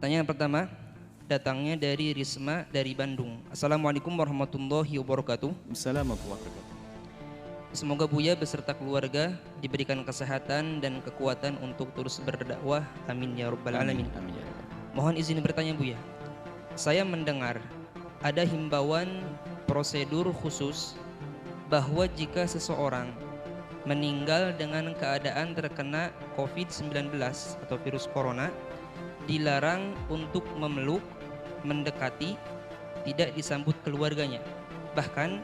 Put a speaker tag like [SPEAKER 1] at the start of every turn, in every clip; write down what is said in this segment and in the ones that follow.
[SPEAKER 1] Pertanyaan pertama datangnya dari Risma dari Bandung. Assalamualaikum warahmatullahi wabarakatuh.
[SPEAKER 2] Assalamualaikum warahmatullahi wabarakatuh.
[SPEAKER 1] Semoga Buya beserta keluarga diberikan kesehatan dan kekuatan untuk terus berdakwah. Amin ya rabbal alamin.
[SPEAKER 2] Amin ya rabbal.
[SPEAKER 1] Mohon izin bertanya Buya. Saya mendengar ada himbauan prosedur khusus bahwa jika seseorang meninggal dengan keadaan terkena COVID-19 atau virus corona, dilarang untuk memeluk, mendekati, tidak disambut keluarganya. Bahkan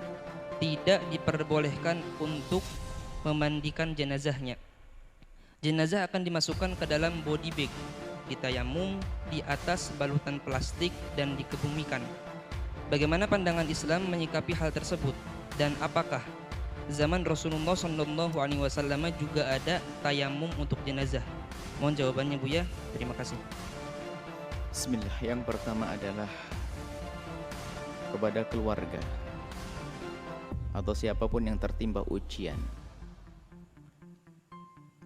[SPEAKER 1] tidak diperbolehkan untuk memandikan jenazahnya. Jenazah akan dimasukkan ke dalam body bag, ditayamum di atas balutan plastik dan dikebumikan. Bagaimana pandangan Islam menyikapi hal tersebut? Dan apakah zaman Rasulullah SAW juga ada tayamum untuk jenazah? Mohon jawabannya Buya. Terima kasih.
[SPEAKER 2] Bismillah. Yang pertama adalah kepada keluarga atau siapapun yang tertimpa ujian.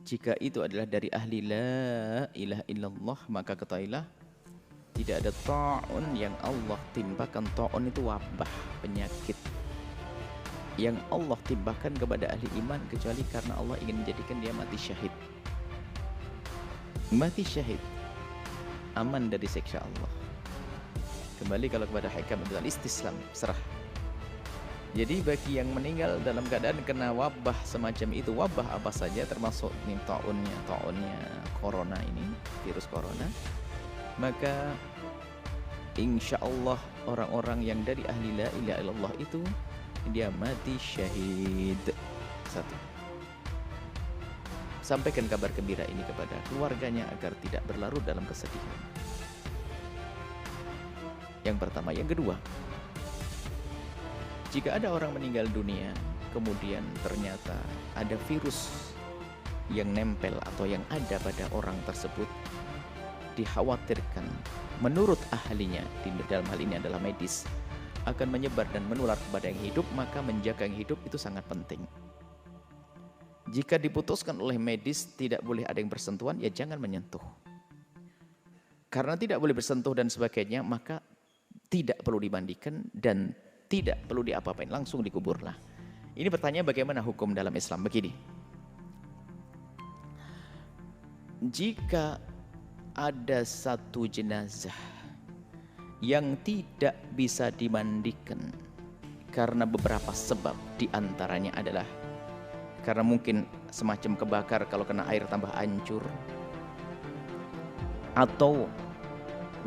[SPEAKER 2] Jika itu adalah dari ahli la ilaha illallah, maka ketahuilah tidak ada ta'un yang Allah timpakan. Ta'un itu wabah, penyakit yang Allah timpakan kepada ahli iman kecuali karena Allah ingin menjadikan dia mati syahid. Mati syahid aman dari siksa Allah. Kembali kalau kepada hikam al-istislam, serah. Jadi bagi yang meninggal dalam keadaan kena wabah semacam itu, wabah apa saja termasuk nih ta'unnya corona ini, virus corona, maka insya Allah orang-orang yang dari ahli la ilaha illallah itu dia mati syahid. Satu, sampaikan kabar gembira ini kepada keluarganya agar tidak berlarut dalam kesedihan. Yang pertama. Yang kedua, jika ada orang meninggal dunia kemudian ternyata ada virus yang nempel atau yang ada pada orang tersebut, dikhawatirkan menurut ahlinya, dalam hal ini adalah medis, akan menyebar dan menular kepada yang hidup, maka menjaga yang hidup itu sangat penting. Jika diputuskan oleh medis tidak boleh ada yang bersentuhan, ya jangan menyentuh. Karena tidak boleh bersentuh dan sebagainya, maka tidak perlu dimandikan dan tidak perlu diapa-apain, langsung dikuburlah. Ini pertanyaan bagaimana hukum dalam Islam? Begini, jika ada satu jenazah yang tidak bisa dimandikan karena beberapa sebab, diantaranya adalah karena mungkin semacam kebakar, kalau kena air tambah hancur, atau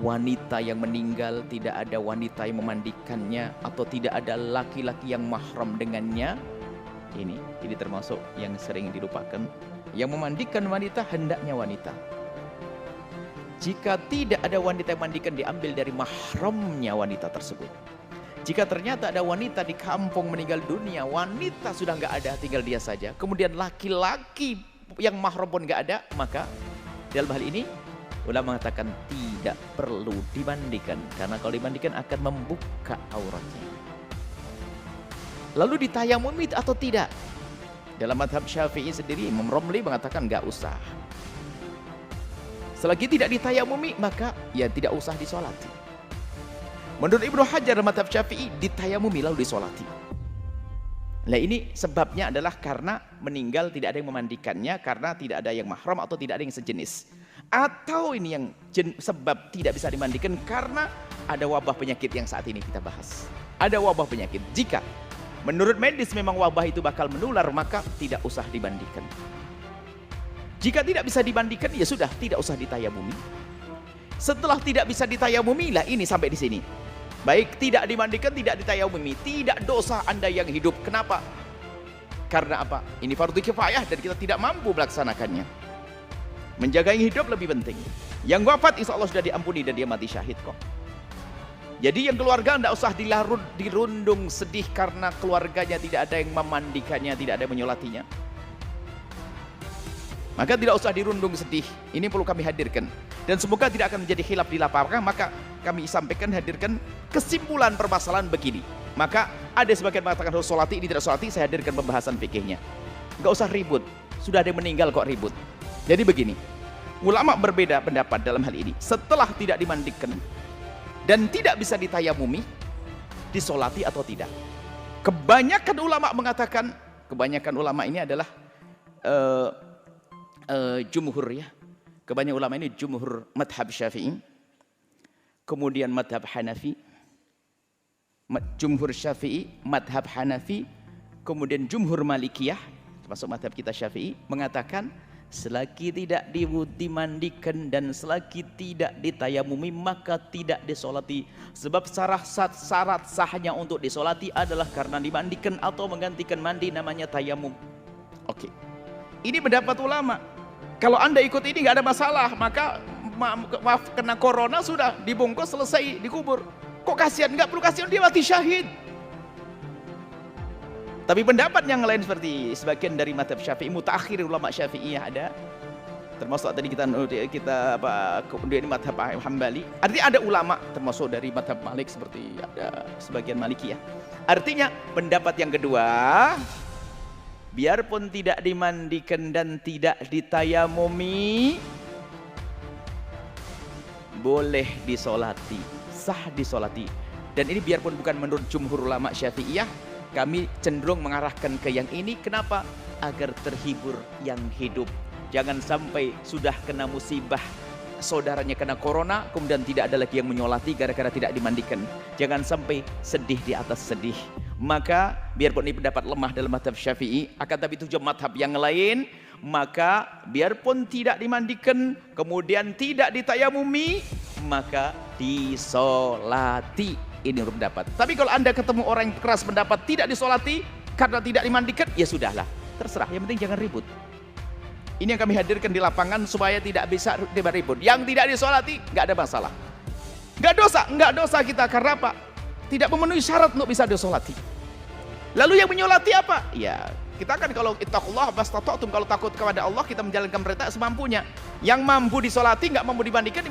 [SPEAKER 2] wanita yang meninggal tidak ada wanita yang memandikannya, atau tidak ada laki-laki yang mahram dengannya. Ini termasuk yang sering dilupakan. Yang memandikan wanita hendaknya wanita. Jika tidak ada wanita yang memandikan, diambil dari mahramnya wanita tersebut. Jika ternyata ada wanita di kampung meninggal dunia, wanita sudah nggak ada, tinggal dia saja, kemudian laki-laki yang mahram pun nggak ada, maka dalam hal ini ulama mengatakan tidak perlu dimandikan, karena kalau dimandikan akan membuka auratnya. Lalu ditayamumi atau tidak? Dalam madhab Syafi'i sendiri, Imam Romli mengatakan nggak usah. Selagi tidak ditayamumi, maka ya tidak usah disolati. Menurut Ibnu Hajar madhab Syafi'i, ditayamumi lalu disolati. Nah ini sebabnya adalah karena meninggal tidak ada yang memandikannya, karena tidak ada yang mahram atau tidak ada yang sejenis. Atau ini yang sebab tidak bisa dimandikan karena ada wabah penyakit yang saat ini kita bahas. Ada wabah penyakit. Jika menurut medis memang wabah itu bakal menular, maka tidak usah dimandikan. Jika tidak bisa dimandikan, ya sudah, tidak usah ditayamumi. Setelah tidak bisa ditayamumi, lah ini sampai di sini. Baik tidak dimandikan, tidak ditayamumi, tidak dosa Anda yang hidup. Kenapa? Karena apa? Ini fardu kifayah dan kita tidak mampu melaksanakannya. Menjaga yang hidup lebih penting. Yang wafat insya Allah sudah diampuni dan dia mati syahid kok. Jadi yang keluarga tidak usah dirundung sedih karena keluarganya tidak ada yang memandikannya, tidak ada yang menyolatinya. Maka tidak usah dirundung sedih. Ini perlu kami hadirkan. Dan semoga tidak akan menjadi khilaf di lapangan. Maka kami sampaikan, hadirkan kesimpulan permasalahan begini. Maka ada sebagian mengatakan harus solati, ini tidak solati. Saya hadirkan pembahasan fikihnya. Gak usah ribut. Sudah ada yang meninggal kok ribut. Jadi begini. ulama berbeda pendapat dalam hal ini. Setelah tidak dimandikan dan tidak bisa ditayamumi, disolati atau tidak. Kebanyakan ulama mengatakan, kebanyakan ulama ini adalah jumhur ya. Kebanyakan ulama ini jumhur madhab Syafi'i, kemudian madhab Hanafi, jumhur Syafi'i, madhab Hanafi, kemudian jumhur Malikiyah, termasuk madhab kita Syafi'i, mengatakan selagi tidak dimandikan dan selagi tidak ditayamumi maka tidak disolati. Sebab syarat sahnya untuk disolati adalah karena dimandikan atau menggantikan mandi, namanya tayamum. Oke, ini pendapat ulama. Kalau anda ikut ini nggak ada masalah, maka maaf kena corona sudah dibungkus selesai dikubur. Kok kasihan? Nggak perlu kasihan, dia mati syahid. Tapi pendapat yang lain seperti sebagian dari mazhab Syafi'i, mutaakhir ulama Syafi'i ada, termasuk tadi kita kemudian mazhab Hambali. Artinya ada ulama termasuk dari mazhab Malik seperti ada sebagian Malikiyah. Artinya pendapat yang kedua, biarpun tidak dimandikan dan tidak ditayamumi, boleh disolati, sah disolati. Dan ini biarpun bukan menurut jumhur ulama Syafi'iyah, kami cenderung mengarahkan ke yang ini. Kenapa? Agar terhibur yang hidup. Jangan sampai sudah kena musibah, saudaranya kena corona, kemudian tidak ada lagi yang menyolati gara-gara tidak dimandikan. Jangan sampai sedih di atas sedih. Maka biarpun ini pendapat lemah dalam mazhab Syafi'i, akan tapi tujuh mazhab yang lain, maka biarpun tidak dimandikan, kemudian tidak ditayamumi, maka disolati. Ini menurut pendapat. Tapi kalau anda ketemu orang yang keras pendapat tidak disolati karena tidak dimandikan, ya sudahlah, terserah. Yang penting jangan ribut. Ini yang kami hadirkan di lapangan supaya tidak bisa ribut. Yang tidak disolati nggak ada masalah. Nggak dosa kita karena apa? Tidak memenuhi syarat untuk bisa disolati. Lalu yang menyolati apa? Ya kita kan kalau ittaqullah mastata'tum, kalau takut kepada Allah kita menjalankan perintah semampunya. Yang mampu disolati, nggak mampu dimandikan,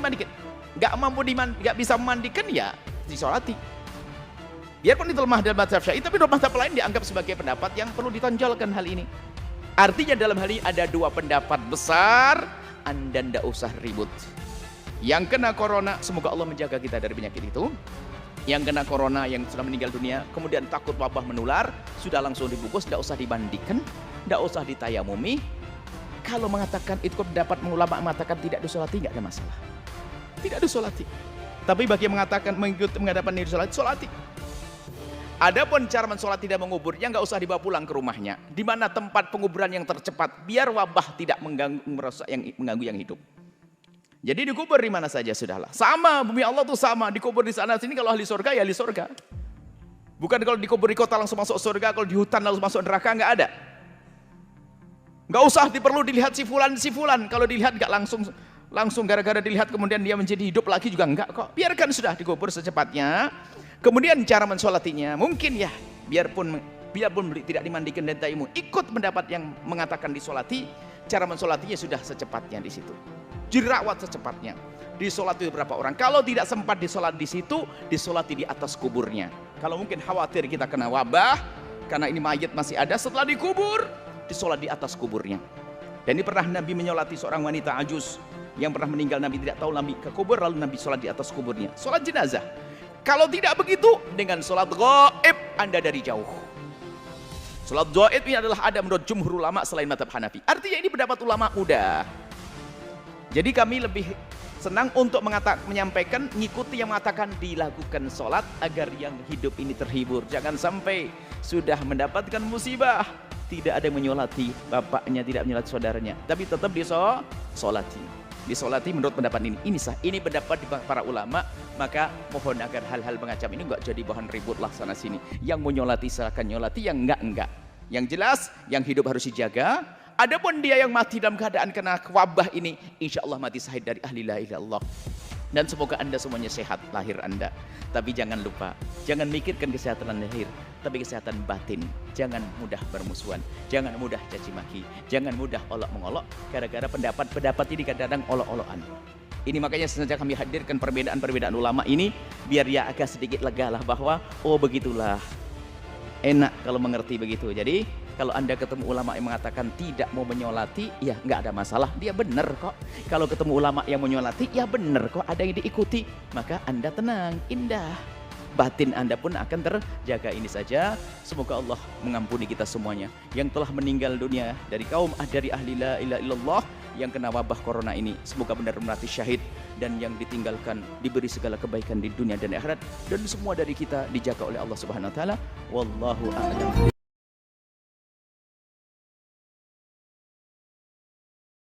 [SPEAKER 2] nggak bisa memandikan, ya disolati. Biarpun itu lemah dalam mazhab Syafi'i, tapi dalam mazhab lain dianggap sebagai pendapat yang perlu ditonjolkan hal ini. Artinya dalam hal ini ada dua pendapat besar, anda tidak usah ribut. Yang kena corona, semoga Allah menjaga kita dari penyakit itu. Yang kena corona, yang sudah meninggal dunia, kemudian takut wabah menular, sudah langsung dibungkus, tidak usah dimandikan, tidak usah ditayamumi. Kalau mengatakan itu pendapat ulama mengatakan tidak disolati, nggak ada masalah. Tidak disolati. Tapi bagi yang mengatakan mengikuti menghadapan diri solati. Adapun cara mensolati dan menguburnya nggak usah dibawa pulang ke rumahnya. Di mana tempat penguburan yang tercepat, biar wabah tidak mengganggu yang hidup. Jadi dikubur di mana saja sudahlah. Sama, bumi Allah tuh sama, dikubur di sana sini. Kalau ahli surga ya ahli surga. Bukan kalau dikubur di kota langsung masuk surga, kalau di hutan langsung masuk neraka, nggak ada. Nggak usah perlu dilihat si fulan. Kalau dilihat nggak langsung gara-gara dilihat kemudian dia menjadi hidup lagi juga enggak kok. Biarkan sudah dikubur secepatnya. Kemudian cara mensolatinya mungkin ya biarpun tidak dimandikan dan tayamum, ikut pendapat yang mengatakan disolati, cara mensolatinya sudah secepatnya di situ. Dirawat secepatnya. Disolati berapa orang? Kalau tidak sempat disolat di situ, disolati di atas kuburnya. Kalau mungkin khawatir kita kena wabah karena ini mayat masih ada, setelah dikubur disolat di atas kuburnya. Dan ini pernah Nabi menyolati seorang wanita ajuz yang pernah meninggal, Nabi tidak tahu, Nabi ke kubur, lalu Nabi sholat di atas kuburnya, sholat jenazah. Kalau tidak begitu, dengan sholat gaib, anda dari jauh. Sholat gaib ini adalah ada menurut jumhur ulama selain mazhab Hanafi. Artinya ini pendapat ulama mudah. Jadi kami lebih senang untuk menyampaikan, ngikuti yang mengatakan dilakukan sholat agar yang hidup ini terhibur. Jangan sampai sudah mendapatkan musibah, tidak ada yang menyolati bapaknya, tidak menyolati saudaranya, tapi tetap disolati. Disolati menurut pendapat ini. Ini sah, ini pendapat di para ulama. Maka mohon agar hal-hal macam ini enggak jadi bahan ribut lah sana sini. Yang menyolati silakan nyolati, yang enggak. Yang jelas yang hidup harus dijaga. Adapun dia yang mati dalam keadaan kena wabah ini, insya Allah mati syahid dari ahli la ilaha illallah. Dan semoga anda semuanya sehat lahir anda. Tapi jangan lupa, jangan mikirkan kesehatan lahir, tapi kesehatan batin. Jangan mudah bermusuhan, jangan mudah caci maki, jangan mudah olok-mengolok gara-gara pendapat ini kadang-kadang olok-olokan. Ini makanya sengaja kami hadirkan perbedaan-perbedaan ulama ini biar ya agak sedikit lega lah bahwa oh begitulah. Enak kalau mengerti begitu. Jadi Kalau Anda ketemu ulama yang mengatakan tidak mau menyolati, ya nggak ada masalah, dia benar kok. Kalau ketemu ulama yang menyolati, ya benar kok, ada yang diikuti. Maka Anda tenang, indah. Batin Anda pun akan terjaga. Ini saja, semoga Allah mengampuni kita semuanya yang telah meninggal dunia dari kaum dari ahli la ilaha illallah yang kena wabah corona ini. Semoga benar-benar mati syahid, dan yang ditinggalkan diberi segala kebaikan di dunia dan akhirat, dan semua dari kita dijaga oleh Allah Subhanahu wa taala. Wallahu a'lam.